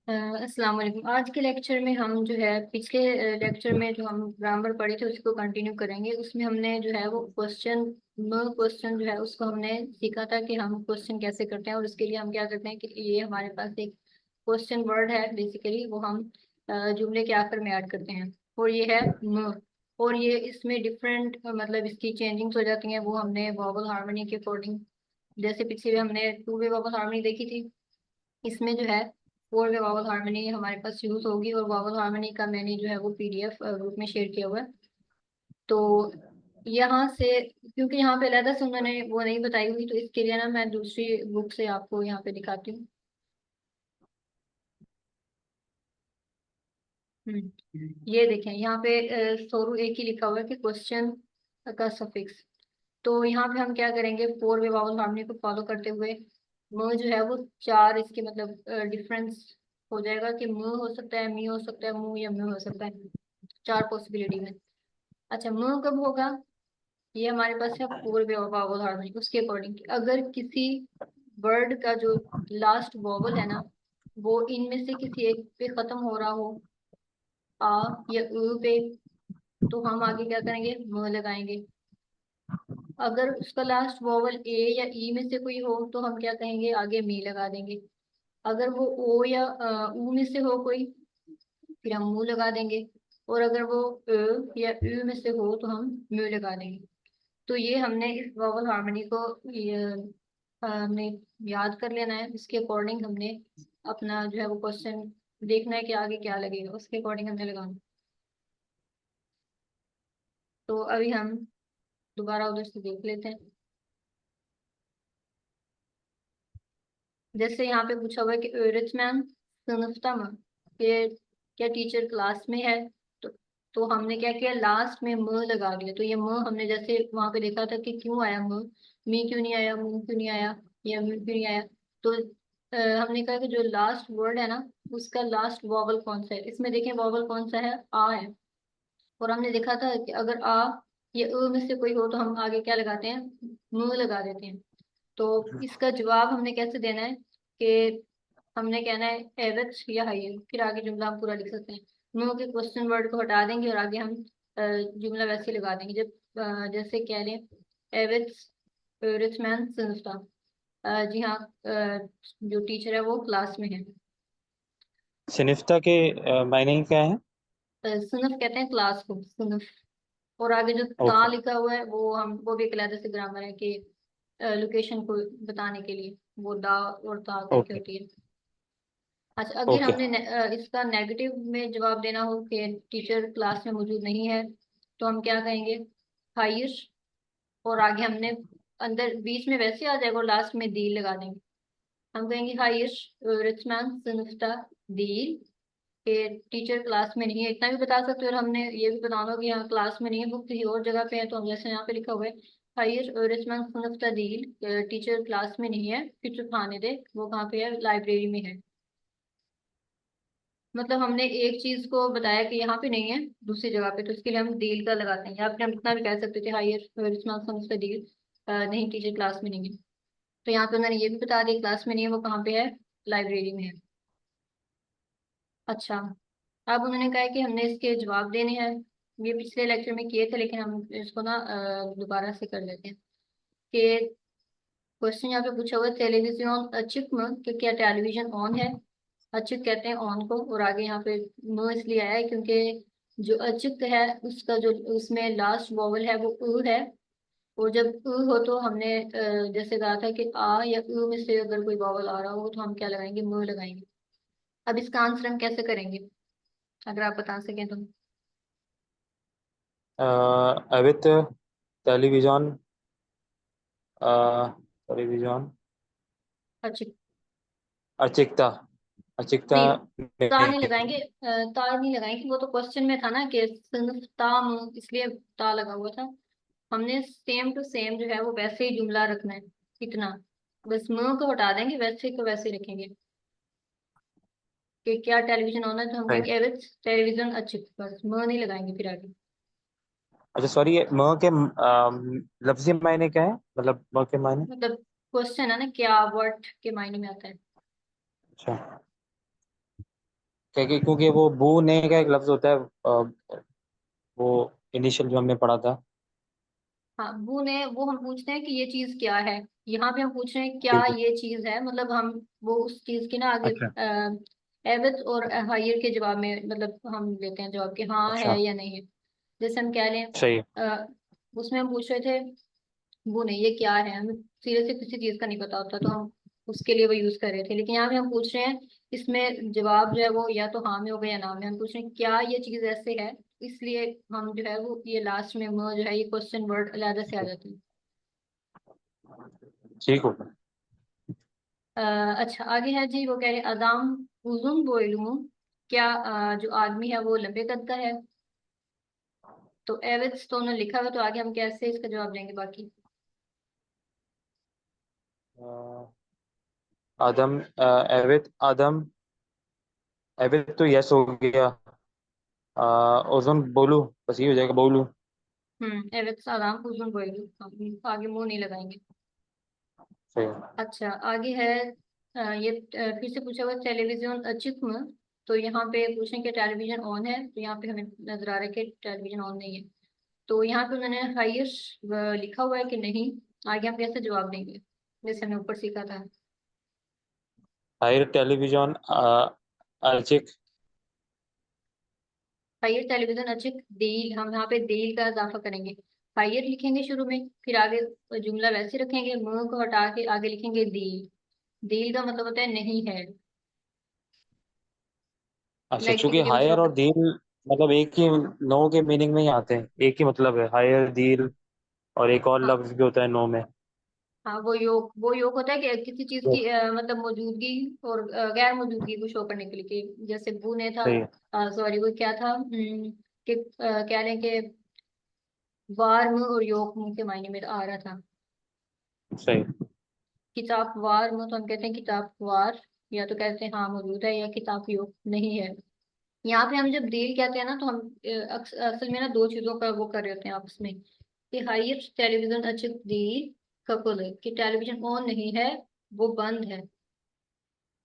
अस्सलाम वालेकुम। आज के लेक्चर में हम जो है पिछले लेक्चर में जो हम ग्रामर पढ़े थे उसको कंटिन्यू करेंगे। उसमें हमने जो है वो क्वेश्चन जो है उसको हमने सीखा था कि हम क्वेश्चन कैसे करते हैं, और उसके लिए हम क्या करते हैं कि ये हमारे पास एक क्वेश्चन वर्ड है, बेसिकली वो हम जुमले के आखिर में ऐड करते हैं, और ये है म। और ये इसमें डिफरेंट मतलब इसकी चेंजिंग्स हो जाती हैं, वो हमने वोवल हार्मनी के अकॉर्डिंग, जैसे पिछले भी हमने टू वे वोवल हार्मनी देखी थी, इसमें जो है फोर वे वॉवल हार्मनी हमारे पास यूज होगी। और वॉवल हार्मनी का मैंने जो है वो पीडीएफ ग्रुप में शेयर किया हुआ है। तो यहाँ से, क्योंकि यहाँ पे अलहदा से उन्होंने वो नहीं बताई हुई, तो इसके लिए ना मैं दूसरी बुक से आपको यहाँ पे दिखाती हूँ। ये देखें यहाँ पे सोरू एक ही लिखा हुआ है कि क्वेश्चन का सफिक्स। तो यहाँ पे हम क्या करेंगे, फोर वे वॉवल हार्मनी को फॉलो करते हुए म जो है वो चार इसके मतलब डिफरेंस हो जाएगा कि म हो सकता है, मी हो सकता है, मु या म्यू हो सकता है, चार पॉसिबिलिटी में। अच्छा, म कब होगा, ये हमारे पास है फोर वे वॉवल हार्मनी उसके अकॉर्डिंग। अगर किसी वर्ड का जो लास्ट वॉवल है ना वो इनमें से किसी एक पे खत्म हो रहा हो, आ या पे, तो हम आगे क्या करेंगे, म लगाएंगे। अगर उसका लास्ट वॉवल ए या ई में से कोई हो तो हम क्या कहेंगे, आगे मी लगा देंगे। अगर वो ओ या ऊ में से हो कोई, फिर हम मुंह लगा देंगे। और अगर वो या उ में से हो तो हम म्यू लगा देंगे। तो ये हमने इस वोवल हार्मनी को हमने याद कर लेना है। इसके अकॉर्डिंग हमने अपना जो है वो क्वेश्चन देखना है कि आगे क्या लगेगा, उसके अकॉर्डिंग हमने लगाना। तो अभी हम दोबारा उधर से देख लेते हैं। जैसे यहाँ पे पूछा हुआ है कि öğretmen sınıfta mı, कि क्या टीचर क्लास में है। तो तो हमने क्या किया, लास्ट में म लगा दिया। तो ये म हमने जैसे वहां पे देखा था कि क्यों आया म, मी क्यों नहीं आया, मु क्यों नहीं आया, या म्यू क्यों नहीं आया। तो हमने कहा कि जो लास्ट वर्ड है ना उसका लास्ट वॉवल कौन सा है। इसमें देखें वॉवल कौन सा है, आ है। और हमने देखा था कि अगर आ या अ में से कोई हो तो हम आगे क्या लगाते हैं, म लगा देते हैं। तो इसका जवाब हमने कैसे देना है कि हमने कहना है एवच या हाइयर, फिर आगे जुमला हम पूरा लिख सकते हैं। नो के क्वेश्चन वर्ड को हटा देंगे और आगे हम जुमला वैसे ही लगा देंगे। जब जैसे कह लें एवच रिचमैन संस्था, जी हाँ, जो टीचर है वो क्लास में है। सिनिफ्ता के मायने क्या है? सुनफ कहते हैं क्लास को, सुनफ। और आगे जो ता ओके। लिखा हुआ है वो भी एक अलग से ग्रामर है कि लोकेशन को बताने के लिए वो दा और ता करके ओके। होती है। अच्छा, अगर ओके। हमने इसका नेगेटिव में जवाब देना हो कि टीचर क्लास में मौजूद नहीं है, तो हम क्या कहेंगे, हायर। और आगे हमने अंदर बीच में वैसे आ जाएगा और लास्ट में दील लगा देंगे। हम कहेंगे हायर रिचमैन सनुफ्ता दील, कि टीचर क्लास में नहीं है, इतना भी बता सकते हो। और हमने ये भी बताना होगा कि यहाँ क्लास में नहीं है, वो किसी और जगह पे है, तो हम जैसे यहाँ पे लिखा हुआ है हायर रिचमैन सनुफ्ता दील, टीचर क्लास में नहीं है, फिर खाने दे, वो कहाँ पे है, लाइब्रेरी में है। मतलब हमने एक चीज को बताया कि यहाँ पे नहीं है, दूसरी जगह पे, तो इसके लिए हम डील का लगाते हैं। या फिर हम इतना भी कह सकते थे हायर उसका डील, नहीं टीचर क्लास में नहीं है। तो यहाँ पे उन्होंने ये भी बता दिया क्लास में नहीं है, वो कहाँ पे है, लाइब्रेरी में है। अच्छा, अब उन्होंने कहा है कि हमने इसके जवाब देने हैं। ये पिछले लेक्चर में किए थे, लेकिन हम इसको ना दोबारा से कर लेते हैं कि क्वेश्चन यहाँ पे पूछा हुआ है टेलीविजन अचिक में, कि क्या टेलीविजन ऑन है। अचुक कहते हैं ऑन को। और आगे यहाँ पे नो इसलिए आया है क्योंकि जो अचुक है उसका जो उसमें लास्ट वॉवल है वो उ है। और जब उ हो तो हमने जैसे कहा था कि आ या उ में से अगर कोई वॉवल आ रहा हो तो हम क्या लगाएंगे, म लगाएंगे। अब इसका आंसर हम कैसे करेंगे, अगर आप बता सकें तो। अवित टेलीविजन, टेलीविजन अचुक अचिकता, अचिकता नहीं, ता नहीं। नहीं लगाएंगे, ता नहीं लगाएंगे, वो तो क्वेश्चन में था ना कि सिर्फ ताम, इसलिए ता लगा हुआ था। हमने सेम टू सेम जो है वो वैसे ही जुमला रखना है, इतना। बस म को हटा देंगे, वैसे को वैसे ही रखेंगे कि क्या टेलीविजन ऑन है, तो हम नहीं। कहेंगे एविच टेलीविजन अच्छी, बस म नहीं लगाएंगे फिर आगे। अच्छा सॉरी, ये म के लफ्जी मायने क्या है? मतलब म के मायने। मतलब क्वेश्चन है ना, क्या, व्हाट के मायने में आता है। अच्छा। क्योंकि वो बू ने का एक लफ्ज होता है, वो इनिशियल जो हमने पढ़ा था। हाँ, वो हम पूछते हैं कि ये चीज क्या है। यहाँ पे हम पूछ रहे हैं क्या ठीक है। ये चीज है, मतलब हम वो उस चीज की ना आगे अच्छा। एवज और हायर के जवाब में, मतलब हम लेते हैं जवाब कि हाँ अच्छा। है या नहीं है। जैसे हम कह लें सही है। उसमें हम पूछ रहे थे वो नहीं, ये क्या है, हमें सिरे से किसी चीज का नहीं पता होता तो हम उसके लिए वो यूज कर रहे थे। लेकिन यहाँ पे हम पूछ रहे हैं, इसमें जवाब जो है वो या तो हाँ में होगा या ना में। हम पूछ रहे हैं क्या ये चीज ऐसे है, इसलिए हम जो है वो ये लास्ट में जो है ये क्वेश्चन वर्ड अलग से आ जाती है। ठीक होगा। अच्छा, आगे है जी, वो कह रहे हैं अदाम उजुन बोइलुम, क्या जो आदमी है वो लंबे कद का है। तो एविड्स तो उन्होंने लिखा हुआ, तो आगे हम कैसे इसका जवाब देंगे बाकी। आदम, एविद आदम, एविद तो यस हो गया। ओजन बोलू, बस ये हो जाएगा बोलू। एविड्स अदाम उजुन बोइलुम, हम आगे मुंह नहीं लगाएंगे। सही है। अच्छा, आगे है ये फिर से पूछा हुआ टेलीविजन अचित में। तो यहाँ पे पूछें कि टेलीविजन ऑन है, तो यहाँ पे हमें नजर आ रहा है कि टेलीविजन ऑन नहीं है। तो यहाँ पे उन्होंने हाईएस्ट लिखा हुआ है कि नहीं। आगे हम कैसे जवाब देंगे, जैसे हमने ऊपर सीखा था। हायर टेलीविजन अर्चिक। हायर टेलीविजन अचित देल, हम यहाँ पे देल का इजाफा करेंगे। हायर लिखेंगे शुरू में, फिर आगे जुमला वैसे रखेंगे, मुंह को हटा के आगे लिखेंगे देल। देल का मतलब होता है नहीं है, अच्छा, चूंकि नेगेटिव शो हायर कर। और दील मतलब एक ही, नो के मीनिंग में ही आते हैं, एक ही मतलब है हायर दील। और एक और हाँ लफ्ज भी होता है नो में। हाँ, वो योग होता है कि किसी चीज की मतलब मौजूदगी और गैर मौजूदगी को शो करने के लिए, कि जैसे बू ने था, सही है। सॉरी वो क्या था, कि क्या लें कि वार्म और योग मुंह के मायने में आ रहा था। सही। किताब वार में तो हम कहते हैं किताब वार, या तो कहते हैं हाँ मौजूद है, या किताब योग नहीं है। यहाँ पे हम जब डील कहते हैं ना, तो हम असल में ना दो चीजों का वो कर रहे होते हैं आपस में, कि हाइस्ट टेलीविजन अच्छी डील कपल है कि टेलीविजन ऑन नहीं है, वो बंद है।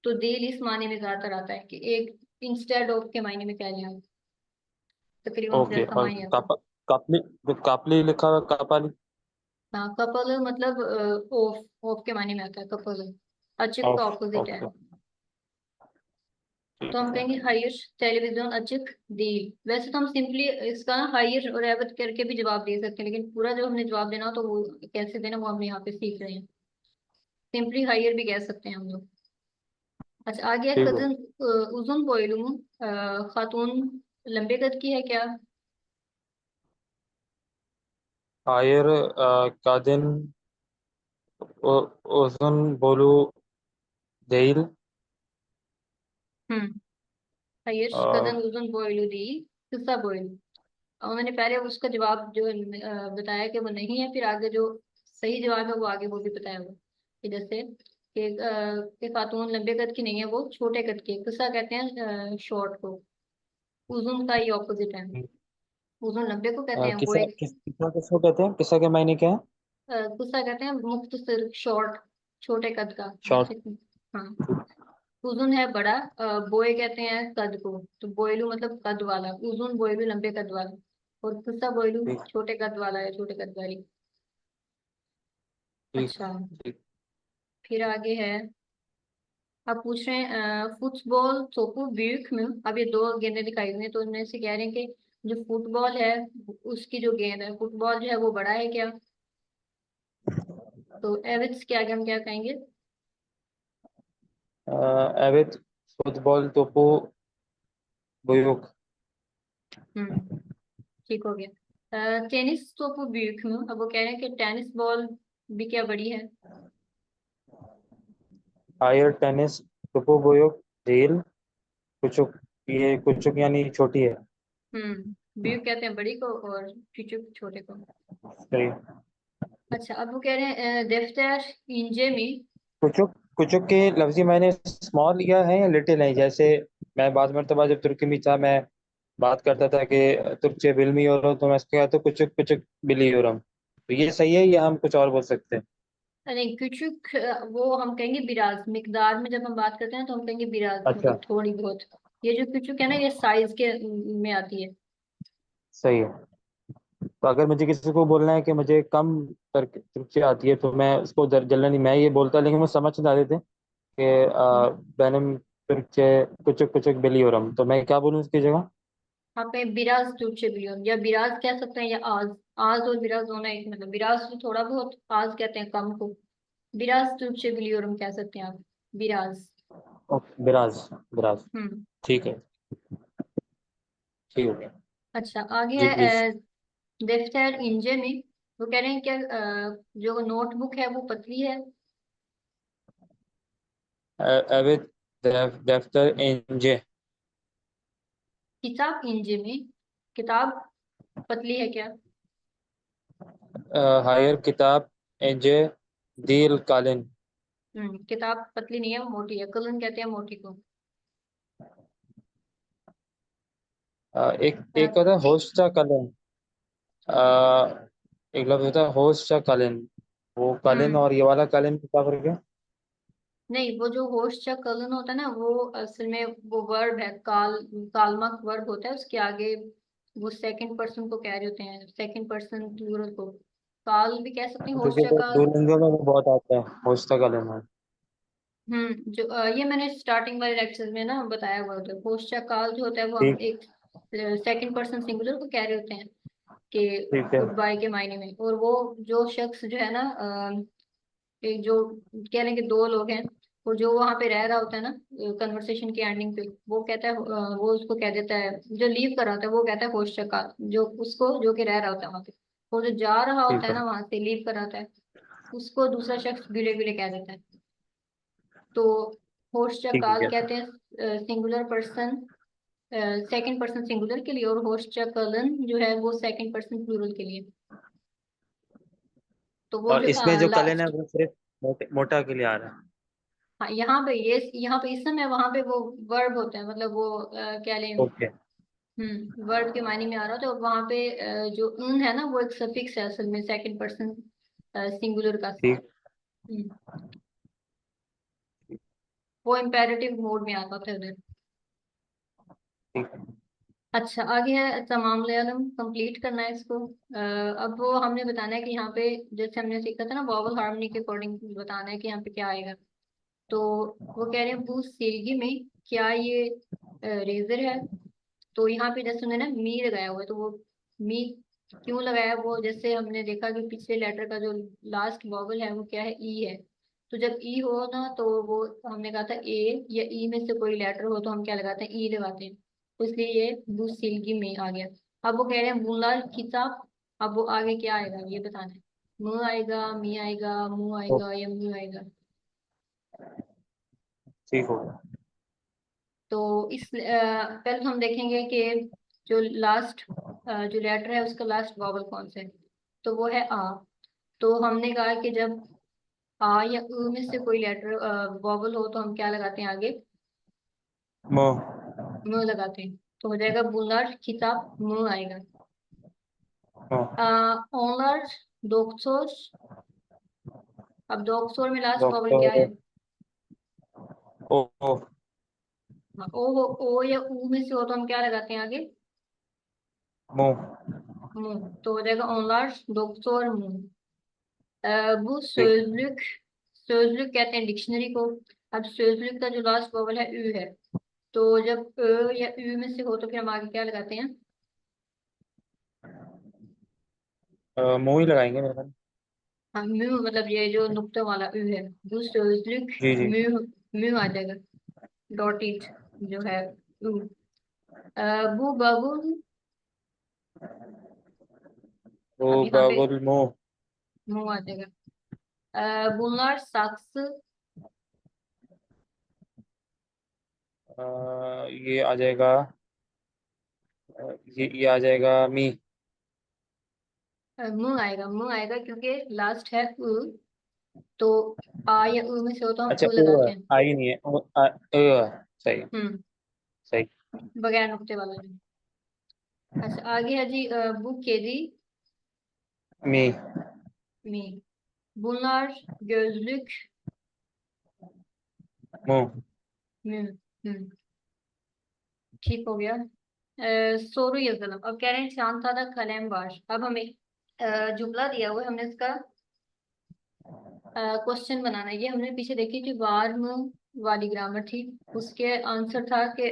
तो डील इस मायने में ज्यादातर आता है कि एक इंस्टेड ऑफ के मायने में कह लें आप, तकरीबन ओके। जैसा और मायने आता है। कापली, जो कापली लिखा हुआ है, कापाली। हाँ, कपल मतलब ऑफ, ऑफ के मायने में आता है कपल। अचित का ओके। ऑपोजिट है। ओके। तो हम ठीक है। कहेंगे हायर टेलीविजन अचिक डील। वैसे तो हम सिंपली इसका हायर और एवत करके भी जवाब दे सकते हैं, लेकिन पूरा जो हमने जवाब देना हो तो वो कैसे देना वो हम यहाँ पे सीख रहे हैं। सिंपली हायर भी कह सकते हैं हम लोग। अच्छा, आगे ठीक है। कजन उजुन बोइलुम, खातून लंबे कद की है क्या। हायर का दिन, ओजन बोलू देल। हम्म, हायर कजन उजुन बोइलु दी किस्सा बोइलु। उन्होंने पहले उसका जवाब जो बताया कि वो नहीं है, फिर आगे जो सही जवाब है वो आगे वो भी बताया हुआ कि जैसे कि खातून लंबे कद की नहीं है, वो छोटे कद की है। किस्सा कहते हैं शॉर्ट को, उजुन का ही ऑपोजिट है। उजुन लंबे को कहते हैं, वो किसा एक किसा किसको कहते हैं, किसा के मायने क्या है? किस्सा कहते हैं मुख्तसर शॉर्ट, छोटे कद का शॉर्ट। जैसे। हाँ, उजुन है बड़ा, बोए कहते हैं कद को, तो बोयलू मतलब कद वाला, उजुन बोयलू लंबे कद वाला, और किस्सा बोयलू ठीक। छोटे कद वाला है, छोटे कद वाली। ठीक। अच्छा, ठीक। फिर आगे है, आप पूछ रहे हैं फुटबॉल सोपू ब्यूक में। अब ये दो गेंदें दिखाई हुई हैं, तो उनमें से कह रहे हैं कि जो फुटबॉल है उसकी जो गेंद है, फुटबॉल जो है वो बड़ा है क्या। तो एविट्स के आगे हम क्या कहेंगे। एविथ फुटबॉल तोपो बुयुक। हम्म, ठीक हो गया। टेनिस सोपू ब्यूक में, अब वो कह रहे हैं कि टेनिस बॉल भी क्या बड़ी है। हायर टेनिस तोपो बुयुक देल कुचुक। ये कुचुक यानी छोटी है। ब्यूक कहते हैं बड़ी को, और चुचुक छोटे को। सही। अच्छा, अब वो कह रहे हैं दफ्तर इंजे में। कुचुक, कुचुक के लफ्जी मैंने स्मॉल लिया है या लिटिल है? जैसे मैं बाद मरतबा जब तुर्की में था, मैं बात करता था कि तुर्कचे बिल्मी और तो मैं इसके कहता हूँ कुचुक कुचुक बिली और तो ये सही है या हम कुछ और बोल सकते हैं? नहीं, कुचुक वो हम कहेंगे बिराज, मिकदार में जब हम बात करते हैं तो हम कहेंगे बिराज, अच्छा। मतलब थोड़ी बहुत। ये जो küçük है ना, ये साइज के में आती है। सही है। तो अगर मुझे किसी को बोलना है कि मुझे कम तुर्की आती है तो मैं उसको जनरली मैं ये बोलता, लेकिन वो समझ ना देते कि benim Türkçe küçük küçük biliyorum, तो मैं क्या बोलूँ उसकी जगह? यहाँ पे बिराज Türkçe biliyorum, या बिराज कह सकते हैं, या आज। आज और बिराज होना एक मतलब, बिराज तो थोड़ा बहुत, आज कहते हैं कम को। बिराज Türkçe biliyorum कह सकते हैं आप। बिराज। ओके, बिराज। बिराज। हम्म। ठीक है। ठीक हो गया। अच्छा, आगे जी प्लीज। है defter ince mi? वो कह रहे हैं क्या जो नोटबुक है वो पतली है। Evet, defter ince। किताब ince mi? किताब पतली है क्या? Hayır, kitap ince değil, kalın। किताब पतली नहीं है, वो मोटी है। कलन कहते हैं मोटी को। एक अ, एक होता है होस्टा कलन। एक लफ्ज होता है होस्टा कलन। वो कलन हम्म। और ये वाला कलन क्या फर्क है? नहीं, वो जो होस्ट या कलन होता है ना, वो असल में वो वर्ब है, काल्मक वर्ब होता है उसके आगे। वो सेकंड पर्सन को कह रहे होते हैं, सेकंड पर्सन प्लूरल को। काल भी कह सकते हैं, होस्ट क्योंकि या वो काल। डुओलिंगो में वो बहुत आता है, होस्टा कलन है। जो ये मैंने स्टार्टिंग वाले लेक्चर में ना बताया हुआ होता है। होस्ट या काल जो होता है वो हम ठीक। एक सेकंड पर्सन सिंगुलर को कह रहे होते हैं कि ठीक है। गुड बाय के मायने में। और वो जो शख्स जो है ना, एक जो कह लें कि दो लोग हैं, और जो वहां पे रह रहा होता है ना कन्वर्सेशन की एंडिंग पे, वो कहता है वो उसको कह देता है, जो लीव कर रहा होता है वो कहता है होशका, जो उसको जो कि रह रहा होता है वहां पे। और जो जा रहा होता ठीक है है। ना वहां से, लीव कर रहा होता है, उसको दूसरा शख्स धीरे धीरे कह देता है। तो होस्ट या ठीक काल है। कहते हैं singular person, second person singular के लिए, और होस्ट या कलन जो है वो सेकंड पर्सन प्लूरल के लिए। तो वो और जो इसमें जो कलन है लास्ट। वो सिर्फ मोटा के लिए आ रहा है। हाँ, यहाँ पे इस समय, वहां पे वो वर्ब होता है, मतलब वो क्या लें। ओके। वर्ब के मायने में आ रहा होता है, और वहां पे जो उन है ना, वो एक सफिक्स है असल में, सेकंड पर्सन सिंगुलर का। ठीक। हम्म, वो इम्पेरेटिव मोड में आता था उधर। ठीक है। अच्छा, आगे है तमाम आलम, कंप्लीट करना है इसको। अब वो हमने बताना है कि यहाँ पे, जैसे हमने सीखा था ना, वॉवल हार्मनी के अकॉर्डिंग बताना है कि यहाँ पे क्या आएगा। तो वो कह रहे हैं वो सीरगी में क्या ये रेजर है। तो यहाँ पे जैसे उन्होंने ना मी लगाया हुआ है, तो वो मी क्यों लगाया, वो जैसे हमने देखा कि पिछले लेटर का जो लास्ट वॉवल है वो क्या है, ई है। तो जब ई हो ना, तो वो हमने कहा था ए या ई में से कोई लेटर हो तो हम क्या लगाते हैं, ई लगाते हैं। तो इसलिए ये बुसिलगी में आ गया। अब वो कह रहे हैं बुलाल किताब। अब वो आगे क्या आएगा ये बताना है। म आएगा, मी आएगा, मुंह तो आएगा, या मुंह आएगा। ठीक हो गया। तो पहले हम देखेंगे कि जो लास्ट जो लेटर है उसका लास्ट वॉवल कौन सा है। तो वो है आ। तो हमने कहा कि जब आ या उ में से कोई लेटर वॉवल हो तो हम क्या लगाते हैं आगे, मो। मुंह लगाते हैं। तो हो जाएगा बुनार किताब, मुंह आएगा। मो। Honour doctor. अब डॉक्टर में लास्ट वॉवल क्या है। डॉक्टर। O O. हाँ, ओ या ऊ में से हो तो हम क्या लगाते हैं आगे, मो। मुंह। तो हो जाएगा ऑनर डॉक्टर मुंह। वो ठीक। sözlük, sözlük कहते हैं डिक्शनरी को। अब sözlük का जो लास्ट वोवल है उ है। तो जब या उ में से हो तो फिर हम आगे क्या लगाते हैं। मो ही लगाएंगे मेरे ख्याल। हम म्यू, मतलब ये जो नुक्ते वाला उ है, वो sözlük जी जी। म्यू, म्यू आ जाएगा। डॉट इट जो है उ। bu bavul। ओ अब यहाँ पे बाबुल मो। मुंह आ जाएगा। bunlar saksı। ये आ जाएगा। ये आ जाएगा मी। मुंह आएगा क्योंकि लास्ट है उ। तो आ या उ में से हो तो हम अच्छा, उ ओ है, लगाते हैं। आई नहीं है, ओ है। सही। हम्म। सही। बगैर नुक्ते वाला नहीं। अच्छा, आगे है जी bu kedi मी। mi? Bunlar gözlük मो। mü? Hmm. ठीक हो गया। सोरू यज़लम, अब कह रहे हैं शांतादा कलम बाश। अब हमें जुमला दिया हुआ है, हमने इसका क्वेश्चन बनाना है। ये हमने पीछे देखी थी वार्म वाली ग्रामर थी, उसके आंसर था कि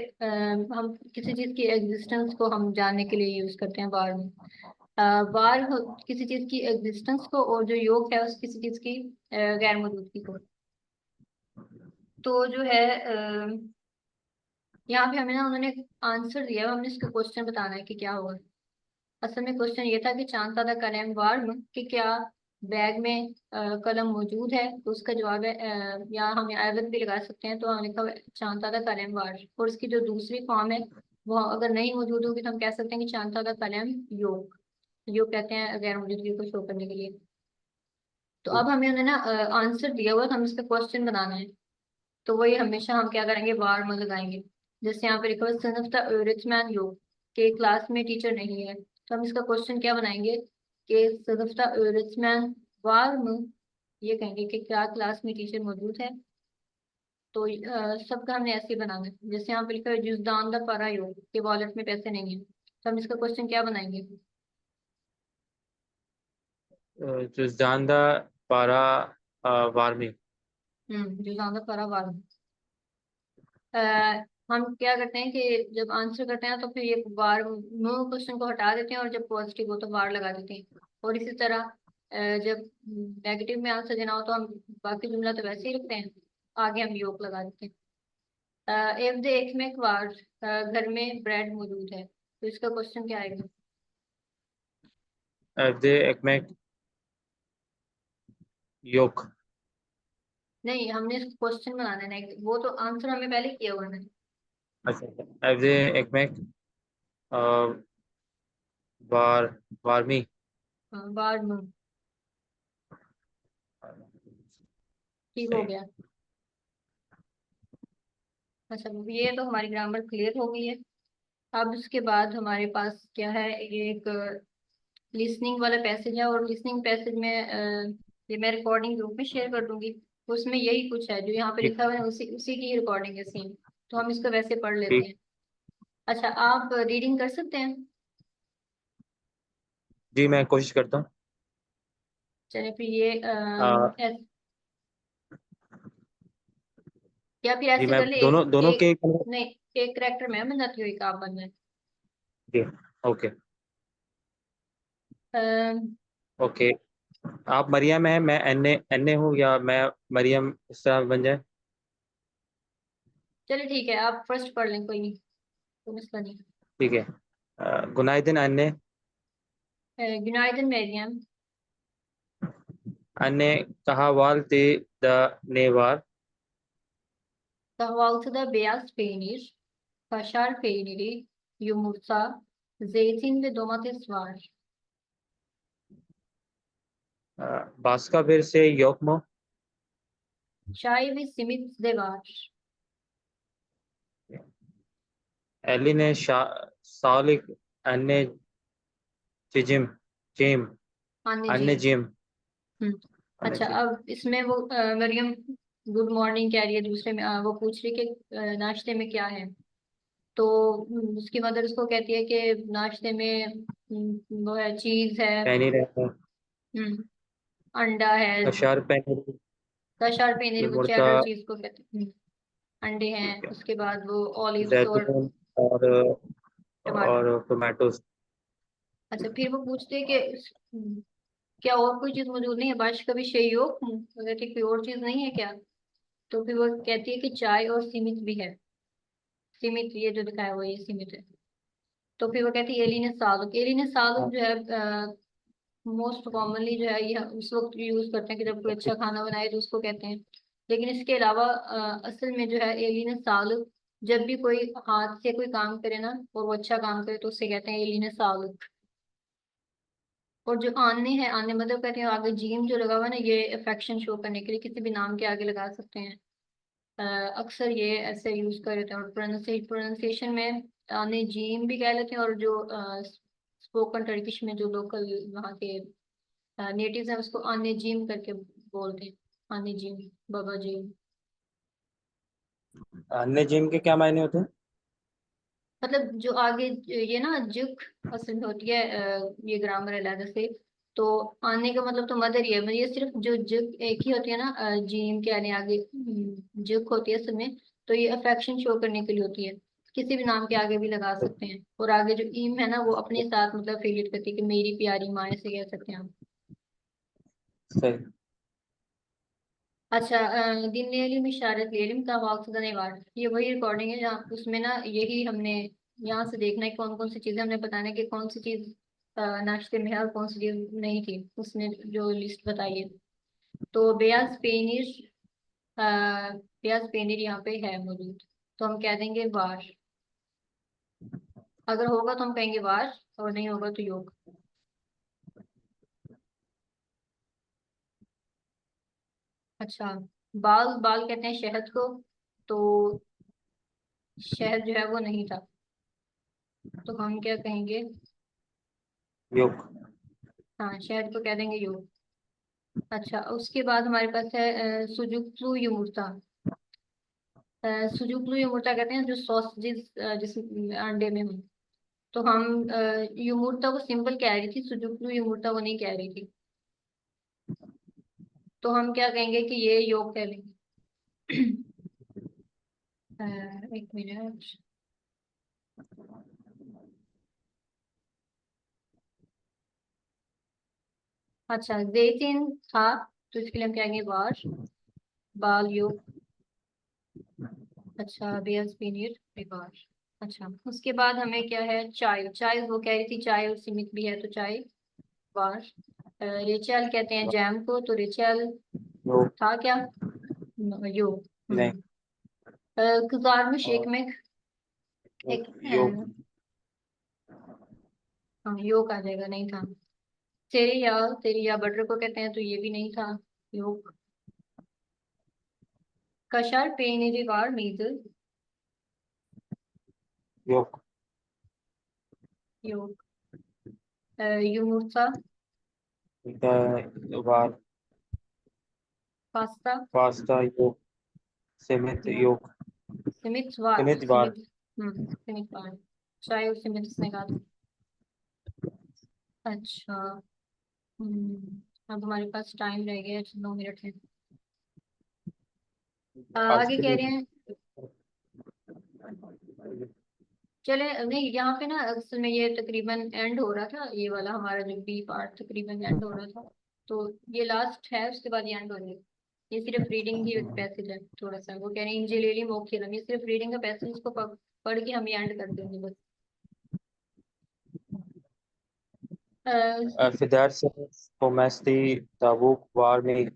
हम किसी चीज की एग्जिस्टेंस को हम जानने के लिए यूज करते हैं वार्म। वार्म किसी चीज की एग्जिस्टेंस को, और जो योग है उस किसी चीज की गैर मौजूदगी को। तो जो है यहाँ पे हमें ना उन्होंने आंसर दिया है, हमने इसका क्वेश्चन बताना है कि क्या होगा। असल में क्वेश्चन ये था कि चांद तादा कलम वार्म, कि क्या बैग में कलम मौजूद है। तो उसका जवाब है या हम एवज भी लगा सकते हैं। तो हमने लिखा हुआ है चांद तादा कलम वार्म, और इसकी जो दूसरी फॉर्म है वो अगर नहीं मौजूद होगी तो हम कह सकते हैं कि चांद तादा कलम योग। योग कहते हैं गैर मौजूदगी को शो करने के लिए। तो अब हमें उन्होंने ना आंसर दिया हुआ है, तो हम इसका क्वेश्चन बनाना है। तो वही हमेशा हम क्या करेंगे, वार्म लगाएंगे। जैसे यहाँ पे लिखा हुआ सन ऑफ द रिचमैन योग, के क्लास में टीचर नहीं है। तो हम इसका क्वेश्चन क्या बनाएंगे कि son of the Richman warm, ये कहेंगे कि क्या क्लास में टीचर मौजूद है। तो सबका हमने ऐसे ही बनाना है। जैसे यहाँ पे लिखा है जुजदान द परा योग, के वॉलेट में पैसे नहीं है। तो हम इसका क्वेश्चन क्या बनाएंगे। जुजदांदा पारा वार्मी। जुजदान द परा वार्म। अ, हम क्या करते हैं कि जब आंसर करते हैं तो फिर ये वार नो क्वेश्चन को हटा देते हैं, और जब पॉजिटिव हो तो वार लगा देते हैं। और इसी तरह जब नेगेटिव में आंसर देना हो तो हम बाकी जुमला तो वैसे ही रखते हैं, आगे हम योग लगा देते हैं। एफ दे एक में एक वार, घर में ब्रेड मौजूद है। तो इसका क्वेश्चन क्या आएगा। evde ekmek yok. नहीं, हमने इसका क्वेश्चन बनाना है ना, वो तो आंसर हमें पहले किया हुआ है। अच्छा, evde ekmek var mı? वार नो, ठीक हो सही। गया। अच्छा, ये तो हमारी ग्रामर क्लियर हो गई है। अब उसके बाद हमारे पास क्या है, ये एक लिसनिंग वाला पैसेज है। और लिसनिंग पैसेज में ये मैं रिकॉर्डिंग ग्रुप में शेयर कर दूंगी। उसमें यही कुछ है जो यहाँ पे ठीक लिखा हुआ है, उसी उसी की रिकॉर्डिंग है सेम। तो हम इसको वैसे पढ़ लेते ठीक। हैं। अच्छा, आप रीडिंग कर सकते हैं। जी मैं कोशिश करता हूँ। चलिए फिर ये अ, या फिर जी ऐसे मैं कर ले, एक दोनों दोनों एक के। नहीं, एक करेक्टर मैं बन जाती हूँ, एक आप बन जाए। जी ओके। अम, ओके, आप मरियम है, मैं एन्ने एन्ने हूँ, या मैं मरियम, इस तरह बन जाए। चलिए ठीक है, आप फर्स्ट पढ़ लें, कोई नहीं, कोई मसला नहीं। ठीक है। गुनाइदिन अन्ने। Günaydın Meryem. Anne kahvaltıda ne var? Kahvaltıda beyaz peynir, kaşar peyniri, yumurta, zeytin ve domates var. Başka bir şey yok mu? Çay ve simit de var. Eline sağlık anneciğim. Cim. Anneciğim. Anneciğim. हम्म। अच्छा, Anneciğim. अब इसमें वो Maryam good morning कह रही है, दूसरे में वो पूछ रही है कि नाश्ते में क्या है। तो उसकी मदर उसको कहती है कि नाश्ते में वो है, चीज है। Peynir है, हम्म। अंडा है। kaşar peynir, कशर पनीर, वो yumurta, चेडर चीज को कहते हैं। अंडे हैं, ठीक है, उसके बाद वो ऑलिव्स और जैतून और टमाटर। टोमेटोस। अच्छा, फिर वो पूछते हैं कि क्या और कोई चीज मौजूद नहीं है, बारिश कभी शेई हो। अगर कि कोई और चीज नहीं है क्या। तो फिर वो कहती है कि चाय और सीमित भी है। सीमित, ये जो दिखाया हुआ है ये सीमित है। तो फिर वो कहती है एलिने सालुक। एलिने सालुक हाँ, जो है मोस्ट कॉमनली जो है ये उस वक्त यूज करते हैं कि जब कोई अच्छा खाना बनाए तो उसको कहते हैं। लेकिन इसके अलावा असल में जो है एलिने सालुक, जब भी कोई हाथ से कोई काम करे ना और वो अच्छा काम करे तो उससे कहते हैं एलिने सालुक। और जो आने हैं, आने मतलब कहते हैं आगे जीम जो लगा हुआ है ना, ये अफेक्शन शो करने के लिए किसी भी नाम के आगे लगा सकते हैं। अक्सर ये ऐसे यूज कर लेते हैं। और प्रोनाउंसिएशन में आने जीम भी कह लेते हैं, और जो स्पोकन टर्किश में जो लोकल वहाँ के नेटिव्स हैं उसको आने जीम करके बोलते हैं। आने जीम, बाबा जीम। अन्य जिम के क्या मायने होते हैं? मतलब जो आगे ये ना जुक असल में होती है, ये ग्रामर अलग से। तो आने का मतलब तो मदर ही है, मतलब ये सिर्फ जो जुक एक ही होती है ना, जीम के आने आगे जुक होती है इसमें। तो ये अफेक्शन शो करने के लिए होती है, किसी भी नाम के आगे भी लगा सकते हैं। और आगे जो ईम है ना वो अपने साथ मतलब अफिलिएट करती है कि मेरी प्यारी माँ, ऐसे कह सकते हैं हम। सही। अच्छा, दिन लेलिम इशारत लेलिम का वाक़ धन्यवाद, ये वही रिकॉर्डिंग है जहाँ उसमें ना यही हमने यहाँ से देखना है कौन कौन सी चीजें हमने बताना है कि कौन सी चीज नाश्ते में है और कौन सी चीज नहीं थी, उसने जो लिस्ट बताई है। तो बेयाज पेनिर, बेयाज पेनिर यहाँ पे है मौजूद, तो हम कह देंगे वार। अगर होगा तो हम कहेंगे वार, और नहीं होगा तो योग। अच्छा, बाल बाल कहते हैं शहद को, तो शहद जो है वो नहीं था, तो हम क्या कहेंगे? योग। हाँ, शहद को कह देंगे योग। अच्छा, उसके बाद हमारे पास है सुजुक्लू युमुर्ता। सुजुक्लू युमुर्ता कहते हैं जो सॉसेजेस जिस अंडे में हो। तो हम युमुर्ता को सिंपल कह रही थी, सुजुक्लू युमुर्ता को नहीं कह रही थी। तो हम क्या कहेंगे कि ये योग कह लेंगे। एक मिनट। अच्छा, जैतिन था, तो इसके लिए हम कहेंगे बार, बाल योग। अच्छा, बेयस पीनीर बेबार। अच्छा, उसके बाद हमें क्या है? चाय, चाय वो कह रही थी चाय और सीमित भी है, तो चाय बार। रेचल कहते हैं जैम को, तो रेचल योग। था क्या? यो। नहीं। हम्म। कजार में शेक और में एक योग। हाँ योग आ जाएगा, नहीं था। तेरी या बटर को कहते हैं, तो ये भी नहीं था योग। कशार पेनिरी वार मीजल, योग। योग। यूमुर्सा, वार। पास्ता, पास्ता योग। सीमित योग। योग। सिमित वार, सीमित वार। सिमित। सिमित वार। चाय और सिमित इसने कहा था। अच्छा। अब हमारे पास टाइम रह गया 9 मिनट है। आज आगे के कह लिए। रहे हैं, चले नहीं यहाँ पे ना असल में ये तकरीबन एंड हो रहा था, ये वाला हमारा जो बी पार्ट तकरीबन एंड हो रहा था। तो ये लास्ट है, उसके बाद ये एंड हो जाएगा। ये सिर्फ रीडिंग ही एक पैसेज है थोड़ा सा, वो कह रहे हैं इंजीलियरी मोक्खिलम, ये सिर्फ रीडिंग का पैसेज, इसको पढ़ के हम ये एंड कर देंगे बस। अ, Fidarsis Pomesti Tabuk Warmi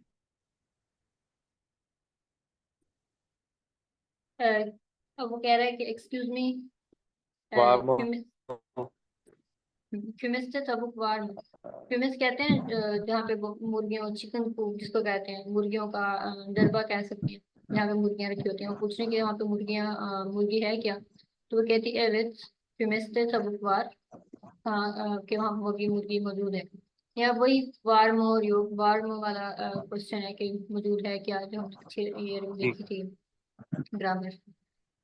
अ, अब वो कह रहा है कि एक्सक्यूज मी, Warmo फ्यूमिस्ट तबुक वार। फ्यूमिस कहते हैं जहाँ पे वो मुर्गियों, चिकन कूप जिसको कहते हैं, मुर्गियों का डरबा कह सकते हैं, जहाँ पे मुर्गियां रखी होती हैं। वो पूछ रहे हैं कि वहाँ पे मुर्गियां, मुर्गी है क्या? तो वो कहती है विथ फ्यूमिस्ट तबुक वार, हाँ कि वहाँ मुर्गी मुर्गी मौजूद है। या वही वार्म और योग वार्म वाला क्वेश्चन है कि मौजूद है क्या, जो हमने पीछे ये देखी थी grammar.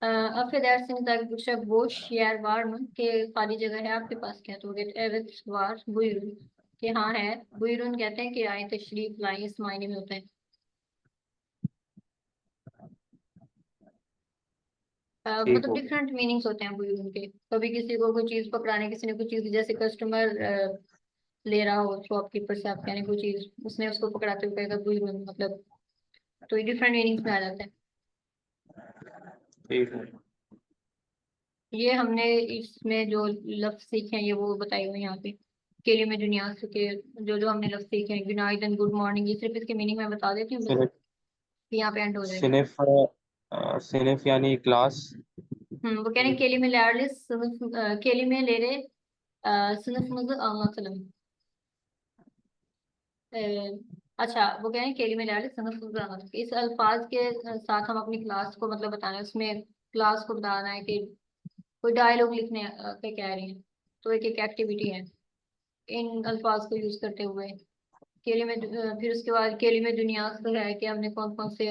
affedersiniz arkadaşlar, boş yer var mı? कि खाली जगह है आपके पास क्या? तो गेट evet var buyurun, कि हाँ है। buyurun कहते हैं कि आए तशरीफ लाएं, इस मायने में होता है। ठीक मतलब हो गया। डिफरेंट मीनिंग्स होते हैं buyurun के। कभी किसी को कोई चीज पकड़ाने, किसी ने कोई चीज, जैसे कस्टमर ले रहा हो शॉपकीपर से आप कहने कोई चीज, उसने उसको पकड़ाते हुए कहेगा buyurun, मतलब तो ये डिफरेंट मीनिंग्स में आ जाता है। ठीक है। ये हमने इसमें जो लफ्ज सीखे हैं ये वो बताए हुए हैं यहाँ पे। केलिमे जुनियास के जो जो हमने लफ्ज सीखे हैं, गुनाइदन, गुड मॉर्निंग, ये सिर्फ इसके मीनिंग मैं बता देती हूँ बस, सिनिफ। कि यहाँ पे एंड हो जाएगा। सिनिफ सिनिफ यानी क्लास। वो कह रहे हैं केलिमे लैरलिस sınıf, kelimeleri sınıfımızı anlatalım। अ, अच्छा, वो कह रहे हैं केलिमे लैरलिस sınıfımızı anlatalım, इस अल्फाज के साथ हम अपनी क्लास को मतलब बताना है, उसमें क्लास को बताना है कि कोई डायलॉग लिखने पे कह रही है। तो एक एक एक्टिविटी है इन अल्फाज को यूज करते हुए। फिर उसके बाद केली में दुनिया से है कि हमने कौन कौन से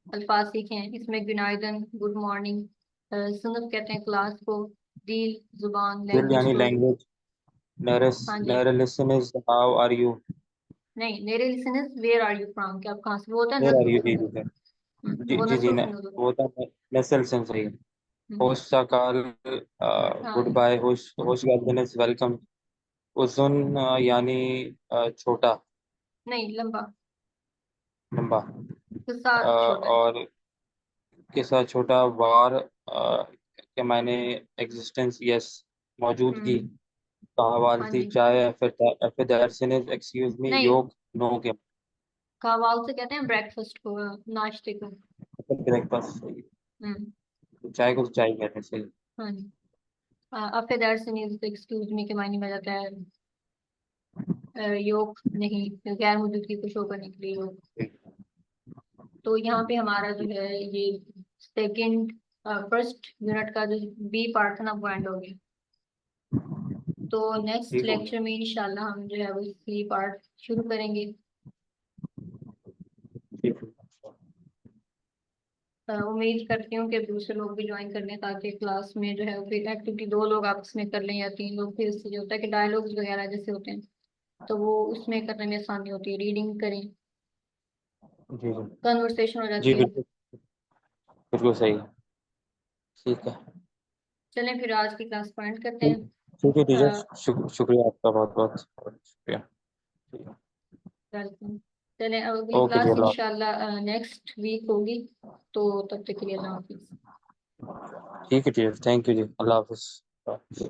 अल्फाज सीखे हैं इसमें, गुनाइदन, गुड मॉर्निंग, सुनफ कहते हैं क्लास को, डील जुबान, दिल लैंग्वेज यानी को। लैंग्वेज, हाँ जी। नरेलिसन इज हाउ आर यू, नहीं, मेरे लिसन is where are you from, कि आप कहाँ से, वो होता है वेयर आर नस्ल यू, जी सुनूफ। जी जी वो जी जी नस्ल ने, सुनूफ होता वो था नसल सेंस सही। है। होश का काल, गुड हाँ। बाय, होश होश गार्डन वेलकम। उजुन यानी छोटा, नहीं, लंबा। लंबा। किस्सा छोटा है। और के साथ छोटा, वार के मायने एग्जिस्टेंस, यस, मौजूदगी। हम्म। हाँ कहावलती जी। चाय, एफिडर्सन इज एक्सक्यूज मी, नहीं, योग, नो के, कवाल से कहते हैं ब्रेकफास्ट को, नाश्ते को। ब्रेकफास्ट। हम्म। चाय को तो चाय कहते हैं, सही। हाँ जी। आफ्टर दैट सिनेज एक्सक्यूज मी के मायने में आ जाता है योग नहीं, गैर मौजूदगी को शो करने के लिए योग। तो यहाँ पे हमारा जो है ये सेकंड फर्स्ट यूनिट का जो बी पार्ट था ना, वो एंड हो गया। तो नेक्स्ट ठीक हो लेक्चर में इंशाल्लाह हम जो है वो सी पार्ट शुरू करेंगे। ठीक है। उम्मीद करती हूँ कि दूसरे लोग भी ज्वाइन कर लें, ताकि क्लास में जो है वो फिर एक्टिविटी 2 लोग आपस में कर लें या 3 लोग, फिर इससे जो होता है कि डायलॉग्स वगैरह जैसे होते हैं तो वो उसमें करने में आसानी होती है, रीडिंग करें, जी जी कन्वर्सेशन हो जी, जाती है। बिल्कुल बिल्कुल सही है। ठीक है। चलें फिर आज की क्लास पॉइंट करते ठीक, हैं। ठीक है टीचर, अ, शुक्रिया आपका, बहुत बहुत शुक्रिया। ठीक है। वेलकम। चलें, अब अगली ओके जी, क्लास अल्लाह। इंशाल्लाह नेक्स्ट वीक होगी। तो तब तक के लिए अल्लाह हाफिज। ठीक है टीचर, थैंक यू जी, अल्लाह हाफिज।